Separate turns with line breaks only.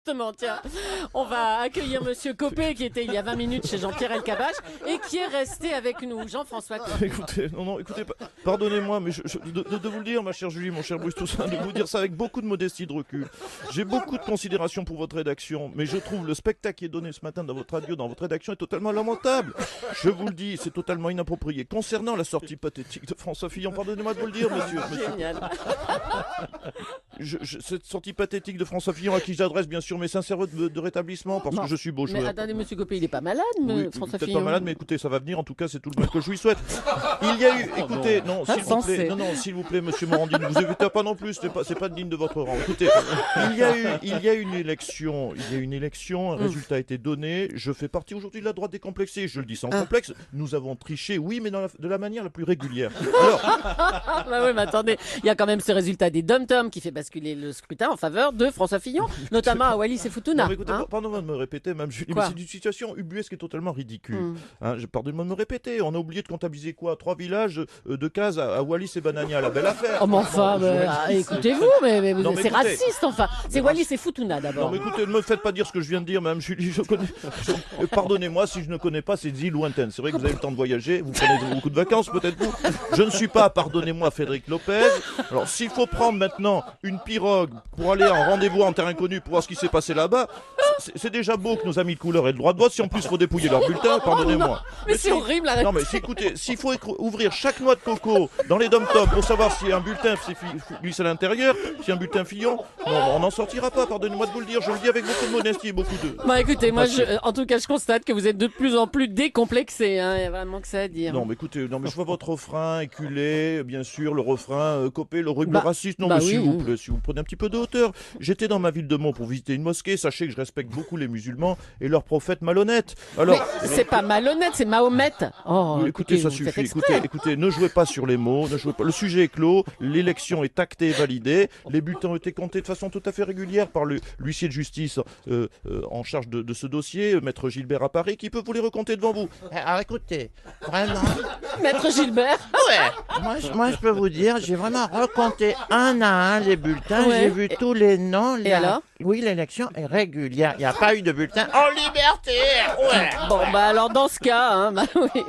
Justement, tiens, on va accueillir Monsieur Copé qui était il y a 20 minutes chez Jean-Pierre Elkabbach et qui est resté avec nous. Jean-François Copé.
Écoutez, pardonnez-moi, mais de vous le dire, ma chère Julie, mon cher Bruce Toussaint, de vous dire ça avec beaucoup de modestie et de recul. J'ai beaucoup de considération pour votre rédaction, mais je trouve le spectacle qui est donné ce matin dans votre radio, dans votre rédaction, est totalement lamentable. Je vous le dis, c'est totalement inapproprié. Concernant la sortie pathétique de François Fillon, pardonnez-moi de vous le dire, monsieur.
Génial.
Cette sortie pathétique de François Fillon, à qui j'adresse bien sûr mes sincères vœux de rétablissement, parce que je suis beau
Mais
joueur.
attendez, Monsieur Copé, il est pas malade,
Oui,
François
peut-être
Fillon.
pas malade, mais écoutez, ça va venir. En tout cas, c'est tout le bien que je lui souhaite. Il y a eu, écoutez, non, s'il vous plaît, s'il vous plaît, monsieur Morandini, ne vous évitez pas non plus. C'est pas digne de votre rang. Écoutez, il y a une élection, un résultat a été donné. Je fais partie aujourd'hui de la droite décomplexée. Je le dis sans complexe. Nous avons triché, oui, mais de la manière la plus régulière. Alors,
Bah oui, mais attendez, il y a quand même ce résultat des Dom-Tom qui fait basculer le scrutin en faveur de François Fillon, notamment à Wallis et Futuna.
non, mais écoutez, pardonnez-moi de me répéter, même Julie, mais c'est une situation ubuesque et totalement ridicule. Pardonnez-moi de me répéter. On a oublié de comptabiliser quoi? 3 villages de cases à Wallis et Banania, la belle affaire.
Oh, mais enfin, écoutez-vous, mais c'est
écoutez,
raciste, enfin. C'est Wallis et Futuna
Non,
d'abord.
mais écoutez, ne me faites pas dire ce que je viens de dire, madame Julie. Pardonnez-moi si je ne connais pas ces îles lointaines. C'est vrai que vous avez le temps de voyager, vous prenez beaucoup de vacances, peut-être vous. Je ne suis pas, pardonnez-moi, Frédéric Lopez. Alors, s'il faut prendre maintenant une pirogue pour aller en rendez-vous en terre inconnue pour voir ce qui s'est passé là-bas, c'est déjà beau que nos amis de couleur aient le droit de vote. Si en plus il faut dépouiller leur bulletin, pardonnez-moi.
Mais c'est horrible, la
Non, mais écoutez, s'il faut ouvrir chaque noix de coco dans les dom-toms pour savoir si un bulletin glisse à l'intérieur, si un bulletin Fillon, non, on n'en sortira pas, pardonnez-moi de vous le dire. Je le dis avec beaucoup de modestie et beaucoup de.
Bah écoutez, moi, en tout cas, je constate que vous êtes de plus en plus décomplexé. Hein. Il y a vraiment que ça à dire.
Non, mais écoutez, je vois votre refrain éculé, bien sûr, le refrain Copé, le rugue raciste. Non, mais s'il vous plaît, si vous prenez un petit peu de hauteur. J'étais dans ma ville de Mont pour visiter une mosquée. Sachez que je respecte beaucoup les musulmans et leur prophète malhonnête. Alors,
mais c'est pas malhonnête, c'est Mahomet. Oh,
écoutez, ça suffit. Écoutez, ne jouez pas sur les mots. Le sujet est clos. L'élection est actée et validée. Les bulletins ont été comptés de façon tout à fait régulière par l'huissier de justice en charge de ce dossier, maître Gilbert à Paris, qui peut vous les recompter devant vous.
Alors écoutez, vraiment.
Maître Gilbert.
Ouais. Moi je peux vous dire, j'ai vraiment recompté un à un les bulletins.
Ouais.
J'ai vu tous les noms.
Et alors?
Oui, l'élection est régulière. Il n'y a pas eu de bulletin en liberté. Ouais.
Bon, bah alors dans ce cas, hein, bah oui.